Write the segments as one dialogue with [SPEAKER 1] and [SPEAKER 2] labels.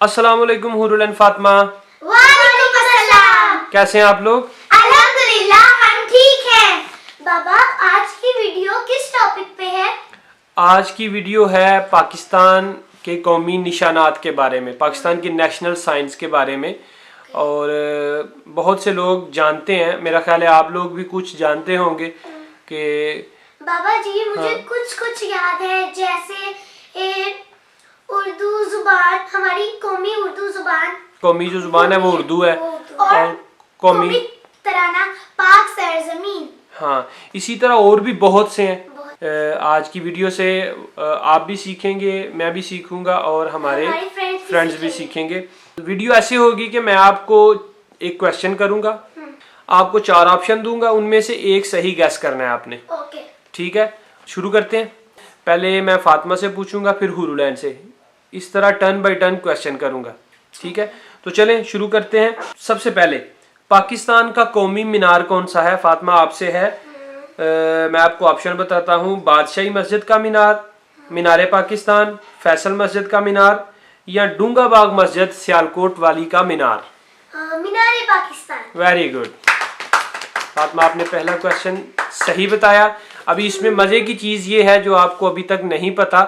[SPEAKER 1] अस्सलाम वालेकुम हुरुल एंड फातिमा।
[SPEAKER 2] वालेकुम अस्सलाम।
[SPEAKER 1] कैसे हैं आप लोग?
[SPEAKER 2] अल्हम्दुलिल्लाह हम ठीक हैं। बाबा आज की वीडियो किस टॉपिक पे है?
[SPEAKER 1] आज की वीडियो है पाकिस्तान के कौमी निशानात के बारे में, पाकिस्तान की नेशनल साइंस के बारे में। और बहुत से लोग जानते हैं, मेरा ख्याल है आप लोग भी कुछ जानते होंगे कि
[SPEAKER 2] बाबा जी मुझे कुछ कुछ याद है, जैसे उर्दू जुबान, हमारी कौमी उर्दू जुबान,
[SPEAKER 1] कौमी जो जुबान है वो उर्दू है।
[SPEAKER 2] और कौमी तराना पाक सरजमीन।
[SPEAKER 1] हाँ, इसी तरह और भी बहुत से हैं। आज की वीडियो से आप भी सीखेंगे, मैं भी सीखूंगा और हमारे फ्रेंड्स भी सीखेंगे। वीडियो ऐसे होगी कि मैं आपको एक क्वेश्चन करूंगा, आपको 4 ऑप्शन दूंगा, उनमें से एक सही गैस करना है आपने।
[SPEAKER 2] ओके।
[SPEAKER 1] ठीक है, शुरू करते हैं। पहले मैं फातिमा से पूछूंगा, फिर हुरुलैन से, इस तरह टर्न बाय टर्न क्वेश्चन करूंगा। ठीक है, तो चलें शुरू करते हैं। सबसे पहले पाकिस्तान का कौमी मीनार कौन सा है? फातिमा आपसे है। मैं आपको ऑप्शन बताता हूँ। बादशाही मस्जिद का मीनार, मीनार पाकिस्तान, फैसल मस्जिद का मीनार, या डूंगा बाग मस्जिद सियालकोट वाली का मीनार।
[SPEAKER 2] मीनार पाकिस्तान।
[SPEAKER 1] वेरी गुड फातिमा, आपने पहला क्वेश्चन सही बताया। अभी इसमें मजे की चीज ये है जो आपको अभी तक नहीं पता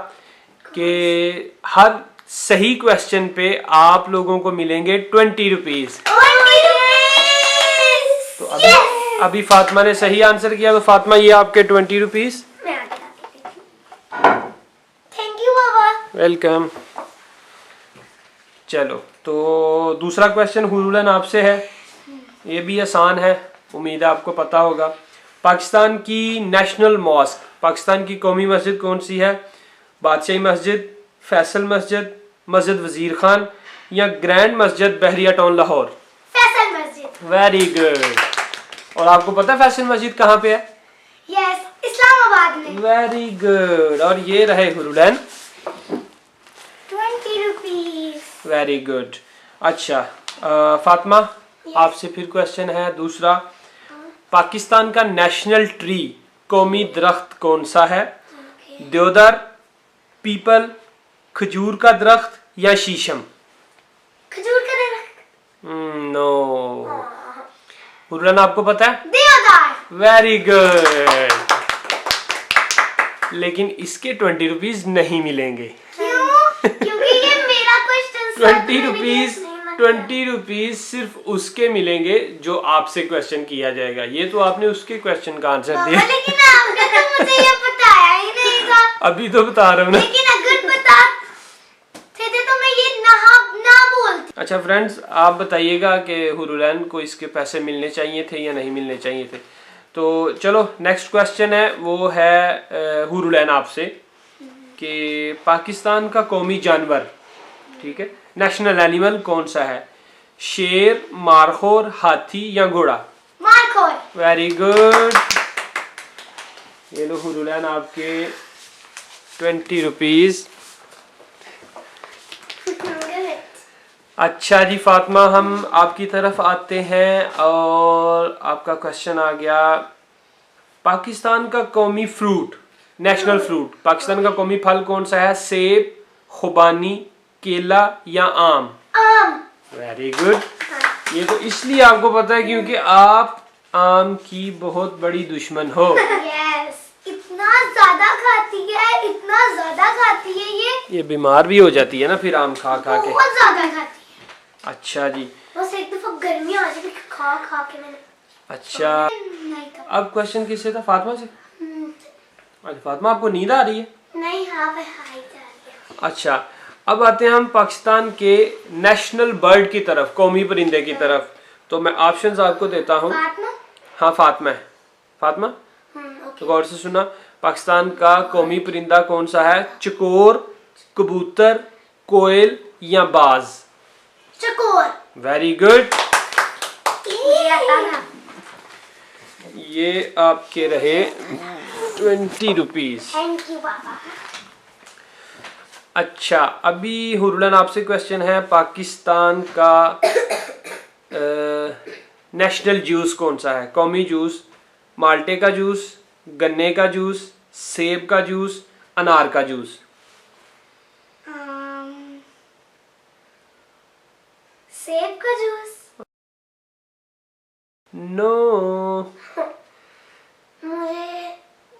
[SPEAKER 1] कि हर सही क्वेश्चन पे आप लोगों को मिलेंगे 20 रुपीज। तो अभी फातिमा ने सही आंसर किया, तो फातिमा ये आपके 20 rupees.
[SPEAKER 2] Thank you Baba.
[SPEAKER 1] Welcome. चलो, तो दूसरा क्वेश्चन हुरुलन आपसे है। ये भी आसान है, उम्मीद है आपको पता होगा। पाकिस्तान की नेशनल मॉस्क, पाकिस्तान की कौमी मस्जिद कौन सी है? बादशाही मस्जिद, फैसल मस्जिद, मस्जिद वजीर खान, या ग्रैंड मस्जिद बहरिया टाउन लाहौर?
[SPEAKER 2] फैसल मस्जिद।
[SPEAKER 1] Very good. और आपको पता है फैसल मस्जिद कहाँ पे है?
[SPEAKER 2] यस, इस्लामाबाद में।
[SPEAKER 1] Very good. और ये रहे हुरुलन
[SPEAKER 2] 20 रुपीज।
[SPEAKER 1] Very good. अच्छा फातिमा, आपसे फिर क्वेश्चन है दूसरा। पाकिस्तान का नेशनल ट्री, कौमी दरख्त कौन सा है? देवदार, पीपल, खजूर का दरख्त, या शीशम?
[SPEAKER 2] खजूर का दरख्त।
[SPEAKER 1] नो। हुर्रन आपको पता है?
[SPEAKER 2] देवदार।
[SPEAKER 1] Very good. लेकिन इसके 20 रुपीज नहीं मिलेंगे।
[SPEAKER 2] क्यों? क्योंकि ये मेरा क्वेश्चन
[SPEAKER 1] 20 रुपीज सिर्फ उसके मिलेंगे जो आपसे क्वेश्चन किया जाएगा। ये तो आपने उसके क्वेश्चन का आंसर दिया।
[SPEAKER 2] लेकिन आपका तो मुझे ये बताया ही नहीं था।
[SPEAKER 1] अभी तो बता रहा हूँ ना।
[SPEAKER 2] लेकिन अगर बताते थे तो मैं ये ना बोलती।
[SPEAKER 1] अच्छा फ्रेंड्स, आप बताइएगा कि हुरुलैन को इसके पैसे मिलने चाहिए थे या नहीं मिलने चाहिए थे। तो चलो नेक्स्ट क्वेश्चन है, वो है हुरुलैन आपसे कि पाकिस्तान का कौमी जानवर, ठीक है, नेशनल एनिमल कौन सा है? शेर, मारखोर, हाथी, या घोड़ा?
[SPEAKER 2] मारखोर।
[SPEAKER 1] Very good. ये लो हुरुलैन आपके 20 रुपीज। अच्छा जी फातिमा, हम आपकी तरफ आते हैं और आपका क्वेश्चन आ गया। पाकिस्तान का कौमी फ्रूट, नेशनल फ्रूट, पाकिस्तान का कौमी फल कौन सा है? सेब, खुबानी, केला, या आम?
[SPEAKER 2] आम।
[SPEAKER 1] Very good. ये तो इसलिए आपको पता है क्योंकि आप आम की बहुत बड़ी दुश्मन हो।
[SPEAKER 2] यस, इतना ज्यादा खाती है, इतना ज्यादा खाती है ये
[SPEAKER 1] बीमार भी हो जाती है ना फिर आम खा खा के।
[SPEAKER 2] बहुत ज्यादा खाती है।
[SPEAKER 1] अच्छा जी।
[SPEAKER 2] बस एक दफा गर्मी आ जाती खा खा के मैंने।
[SPEAKER 1] अच्छा,
[SPEAKER 2] नहीं था।
[SPEAKER 1] अब क्वेश्चन किससे था? फातिमा से। अच्छा फातिमा, आपको नींद आ रही है?
[SPEAKER 2] नहीं, हाँ वह हाई जा रही है।
[SPEAKER 1] अच्छा, अब आते हैं हम पाकिस्तान के नेशनल बर्ड की तरफ, कौमी परिंदे की तरफ। तो मैं ऑप्शंस आपको देता हूँ।
[SPEAKER 2] फातिमा?
[SPEAKER 1] हाँ फातिमा है। फातिमा तो गौर से सुना। पाकिस्तान का कौमी परिंदा कौन सा है? चकोर, कबूतर, कोयल, या बाज?
[SPEAKER 2] चकोर।
[SPEAKER 1] Very good.
[SPEAKER 2] मुझे आता था।
[SPEAKER 1] ये आपके रहे 20 रुपीज।
[SPEAKER 2] थैंक यू बाबा।
[SPEAKER 1] अच्छा, अभी हुरुलन आपसे क्वेश्चन है। पाकिस्तान का नेशनल जूस कौन सा है? कौमी जूस, माल्टे का जूस, गन्ने का जूस, सेब का जूस, अनार का जूस?
[SPEAKER 2] सेब का जूस।
[SPEAKER 1] नो।
[SPEAKER 2] मुझे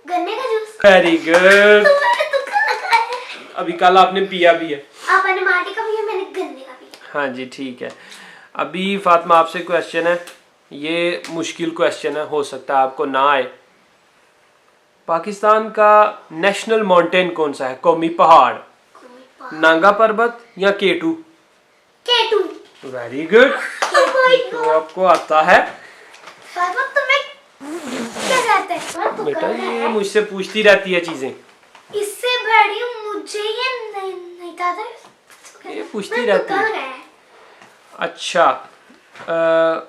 [SPEAKER 2] गन्ने का जूस।
[SPEAKER 1] Very good.
[SPEAKER 2] तुम्हारे तुक्का लगा है।
[SPEAKER 1] अभी कल आपने पिया भी है।
[SPEAKER 2] आपने माटी का पिया, मैंने गन्ने का पिया।
[SPEAKER 1] हाँ जी ठीक है। अभी फातिमा आपसे क्वेश्चन है, ये मुश्किल क्वेश्चन है, हो सकता है आपको ना आए। पाकिस्तान का नेशनल माउंटेन कौन सा है, कौमी पहाड़? नांगा पर्वत या केटू?
[SPEAKER 2] केटू।
[SPEAKER 1] वेरी गुड, तो आपको आता है।
[SPEAKER 2] फातिमा तुम्हें क्या कहते हैं?
[SPEAKER 1] बेटा ये मुझसे पूछती रहती है चीजें,
[SPEAKER 2] इससे बड़ी मुझे ये नहीं था।
[SPEAKER 1] ये पूछती रहती है। अच्छा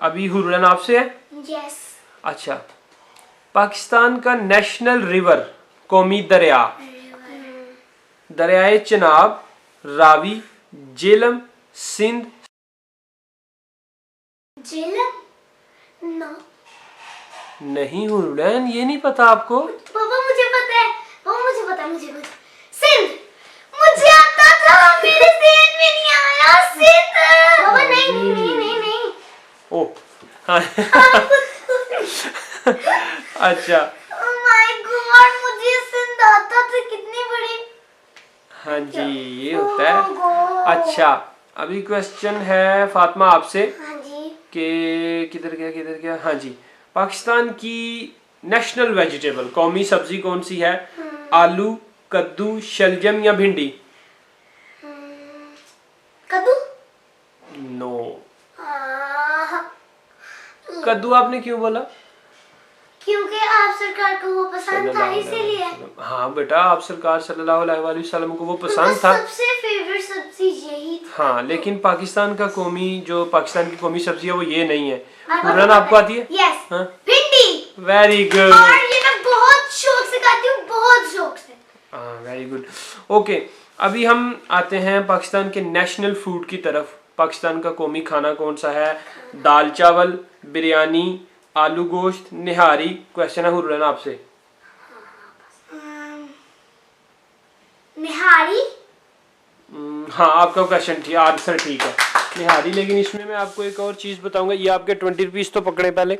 [SPEAKER 1] अभी हुरन आपसे है।
[SPEAKER 2] यस।
[SPEAKER 1] अच्छा, पाकिस्तान का नेशनल रिवर, कौमी दरिया, दरियाए चिनाब, रावी, झेलम, सिंध?
[SPEAKER 2] झेलम। नो।
[SPEAKER 1] नहीं हुरन, ये नहीं पता आपको?
[SPEAKER 2] पापा मुझे पता है, पापा मुझे पता है, मुझे सिंध। मुझे आता था, मेरे ज़हन में नहीं आया सिंध। पापा नहीं नहीं नहीं नहीं।
[SPEAKER 1] ओ हाँ। अच्छा
[SPEAKER 2] ओह माय गॉड, मुझे सिंध आता था, कितनी बड़ी।
[SPEAKER 1] हाँ जी ये होता है।
[SPEAKER 2] Oh God.
[SPEAKER 1] अच्छा अभी क्वेश्चन है फातिमा आपसे
[SPEAKER 2] हाँ जी।
[SPEAKER 1] कि किधर गया, हाँ जी, पाकिस्तान की नेशनल वेजिटेबल, कौमी सब्जी कौन सी है? आलू, कद्दू, शलजम या भिंडी?
[SPEAKER 2] कद्दू।
[SPEAKER 1] नो।
[SPEAKER 2] आह,
[SPEAKER 1] कद्दू आपने क्यों बोला?
[SPEAKER 2] क्योंकि आप सरकार को वो पसंद था इसीलिए।
[SPEAKER 1] हाँ बेटा, आप सरकार सल्लल्लाहु अलैहि वसल्लम को वो पसंद
[SPEAKER 2] उनका
[SPEAKER 1] था।
[SPEAKER 2] सबसे फेवरेट सब्जी यही थी।
[SPEAKER 1] हाँ लेकिन पाकिस्तान का कौमी, जो पाकिस्तान की कौमी सब्जी है वो ये नहीं है।
[SPEAKER 2] आपको
[SPEAKER 1] हुरन
[SPEAKER 2] पता
[SPEAKER 1] आपको आती है?
[SPEAKER 2] यस।
[SPEAKER 1] हाँ?
[SPEAKER 2] भिंडी।
[SPEAKER 1] Very good.
[SPEAKER 2] और ये मैं बहुत शौक से खाती हूँ, बहुत शौक से।
[SPEAKER 1] हाँ वेरी गुड। ओके अभी हम आते हैं पाकिस्तान के नेशनल फूड की तरफ। पाकिस्तान का कौमी खाना कौन सा है? दाल चावल, बिरयानी, आलू गोश्त, निहारी? क्वेश्चन है हुरन आपसे।
[SPEAKER 2] निहारी।
[SPEAKER 1] हाँ आपका क्वेश्चन ठीक, आंसर ठीक है, निहारी। लेकिन इसमें मैं आपको एक और चीज बताऊंगा, ये आपके 20 रुपीज तो पकड़े पहले।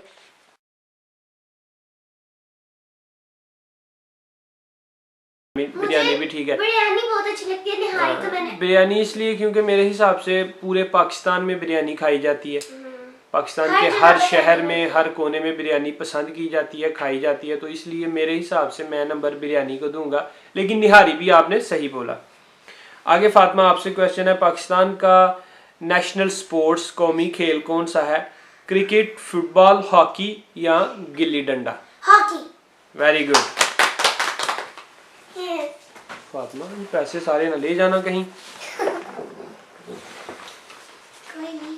[SPEAKER 1] बिरयानी भी ठीक है।
[SPEAKER 2] बिरयानी बहुत अच्छी लगती है, निहारी तो मैंने।
[SPEAKER 1] बिरयानी इसलिए क्योंकि मेरे हिसाब से पूरे पाकिस्तान में बिरयानी खाई जाती है। पाकिस्तान के हर शहर में, हर कोने में बिरयानी पसंद की जाती है, खाई जाती है, तो इसलिए मेरे हिसाब से मैं नंबर बिरयानी को दूंगा। लेकिन निहारी भी आपने सही बोला। आगे फातिमा आपसे क्वेश्चन है, पाकिस्तान का नेशनल स्पोर्ट्स, कौमी खेल कौन सा है? क्रिकेट, फुटबॉल, हॉकी या gilli danda?
[SPEAKER 2] Hockey.
[SPEAKER 1] Very good
[SPEAKER 2] yes.
[SPEAKER 1] Fatima, ये पैसे सारे ना ले जाना कहीं।
[SPEAKER 2] कोई नहीं।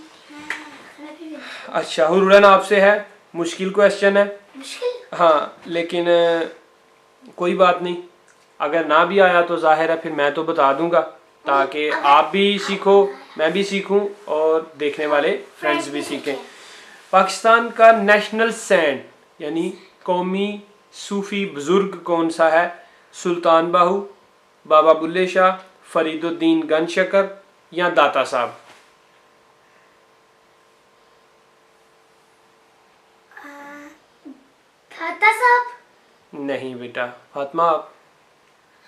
[SPEAKER 2] मैं भी
[SPEAKER 1] अच्छा हुरन आपसे है, मुश्किल क्वेश्चन है।
[SPEAKER 2] मुश्किल।
[SPEAKER 1] हाँ लेकिन कोई बात नहीं, अगर ना भी आया तो जाहिर है फिर मैं तो बता दूंगा, ताकि आप भी सीखो, मैं भी सीखूं और देखने वाले फ्रेंड्स भी सीखें। पाकिस्तान का नेशनल सैंट यानी कौमी सूफी बुजुर्ग कौन सा है? सुल्तान बाहू, बाबा बुल्ले शाह, फरीदुद्दीन गन शकर या दाता साहब?
[SPEAKER 2] दाता साहब।
[SPEAKER 1] नहीं बेटा फातिमा, आप?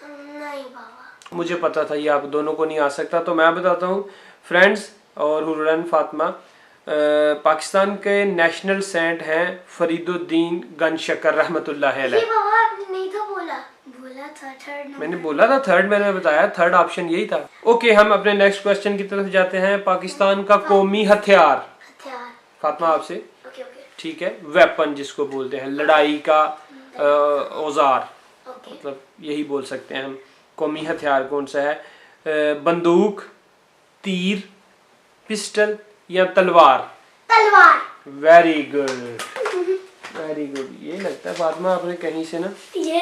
[SPEAKER 2] नहीं बाबा।
[SPEAKER 1] मुझे पता था ये आप दोनों को नहीं आ सकता, तो मैं बताता हूँ फ्रेंड्स और हुरन फातिमा। पाकिस्तान के नेशनल सेंट हैं फरीदुद्दीन गन शकर रहमतुल्लाह अलैह।
[SPEAKER 2] ये बाबा आपने नहीं था बोला था थर्ड नंबर।
[SPEAKER 1] मैंने बोला था थर्ड, मैंने बताया थर्ड ऑप्शन यही था। ओके हम अपने नेक्स्ट क्वेश्चन की तरफ जाते हैं। पाकिस्तान का कौमी हथियार?
[SPEAKER 2] हथियार।
[SPEAKER 1] फातिमा आपसे।
[SPEAKER 2] ओके ओके
[SPEAKER 1] ठीक है, वेपन जिसको बोलते हैं, लड़ाई का औजार,
[SPEAKER 2] ओके।
[SPEAKER 1] मतलब यही बोल सकते हैं हम। कौमी हथियार कौन सा है? बंदूक, तीर, पिस्टल या तलवार?
[SPEAKER 2] तलवार।
[SPEAKER 1] Very good very good. ये लगता है फातिमा आपने कहीं से ना
[SPEAKER 2] ये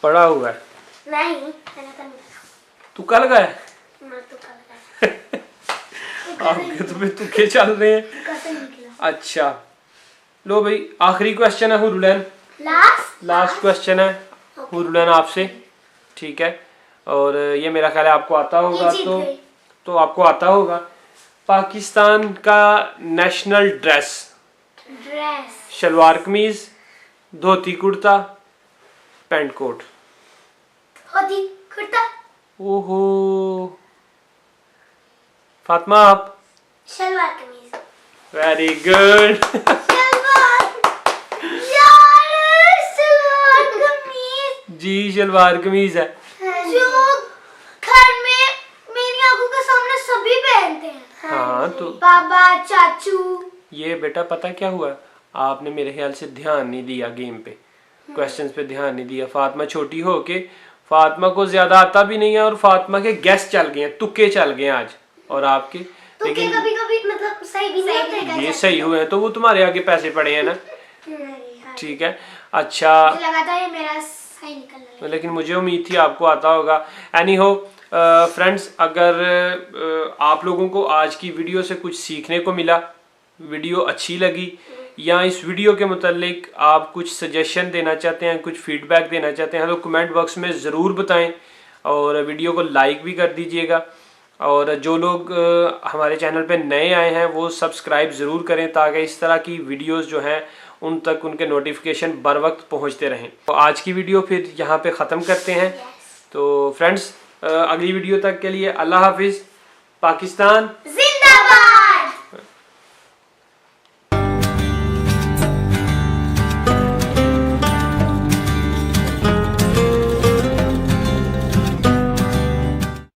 [SPEAKER 1] पढ़ा हुआ है।
[SPEAKER 2] नहीं मैंने तो नहीं
[SPEAKER 1] तू कल गया?
[SPEAKER 2] मैं तो कल
[SPEAKER 1] आपके तो फिर तुक्के चल रहे हैं।
[SPEAKER 2] कैसे निकला?
[SPEAKER 1] अच्छा लो भाई, आखिरी क्वेश्चन है हुरलैन, लास्ट क्वेश्चन है हुरलैन आपसे, ठीक है। और ये मेरा ख्याल है आपको आता होगा,
[SPEAKER 2] ये जीत गई।
[SPEAKER 1] तो आपको आता होगा। पाकिस्तान का नेशनल ड्रेस?
[SPEAKER 2] ड्रेस,
[SPEAKER 1] शलवार कमीज, धोती कुर्ता, पैंट कोट।
[SPEAKER 2] धोती कुर्ता।
[SPEAKER 1] ओहो, फातिमा आप?
[SPEAKER 2] सलवार कमीज।
[SPEAKER 1] Very good.
[SPEAKER 2] सलवार, यार सलवार कमीज
[SPEAKER 1] जी शलवार कमीज है।
[SPEAKER 2] जो घर में मेरी आंखों के सामने सभी पहनते हैं।
[SPEAKER 1] हाँ तो
[SPEAKER 2] बाबा, चाचू।
[SPEAKER 1] ये बेटा पता क्या हुआ, आपने मेरे ख्याल से ध्यान नहीं दिया गेम पे, क्वेश्चंस पे ध्यान नहीं दिया। फातिमा छोटी हो के, फातिमा को ज्यादा आता भी नहीं है और फातिमा के गेस चल गए हैं, तुक्के चल गए हैं आज, और आपके
[SPEAKER 2] लेकिन कभी कभी मतलब सही भी नहीं होते।
[SPEAKER 1] ये सही हुए हैं तो वो तुम्हारे आगे पैसे पड़े हैं ना। ठीक है, अच्छा
[SPEAKER 2] मुझे लगा था ये मेरा सही निकलने लगा।
[SPEAKER 1] लेकिन मुझे उम्मीद थी आपको आता होगा। एनी हो फ्रेंड्स, अगर आप लोगों को आज की वीडियो से कुछ सीखने को मिला, वीडियो अच्छी लगी, या इस वीडियो के मुतालिक आप कुछ सजेशन देना चाहते हैं, कुछ फीडबैक देना चाहते हैं, तो कमेंट बॉक्स में ज़रूर बताएं और वीडियो को लाइक भी कर दीजिएगा। और जो लोग हमारे चैनल पे नए आए हैं वो सब्सक्राइब ज़रूर करें ताकि इस तरह की वीडियोस जो हैं उन तक उनके नोटिफिकेशन बर वक्त पहुँचते रहें। तो आज की वीडियो फिर यहाँ पे ख़त्म करते हैं। तो फ्रेंड्स, अगली वीडियो तक के लिए अल्लाह हाफिज़। पाकिस्तान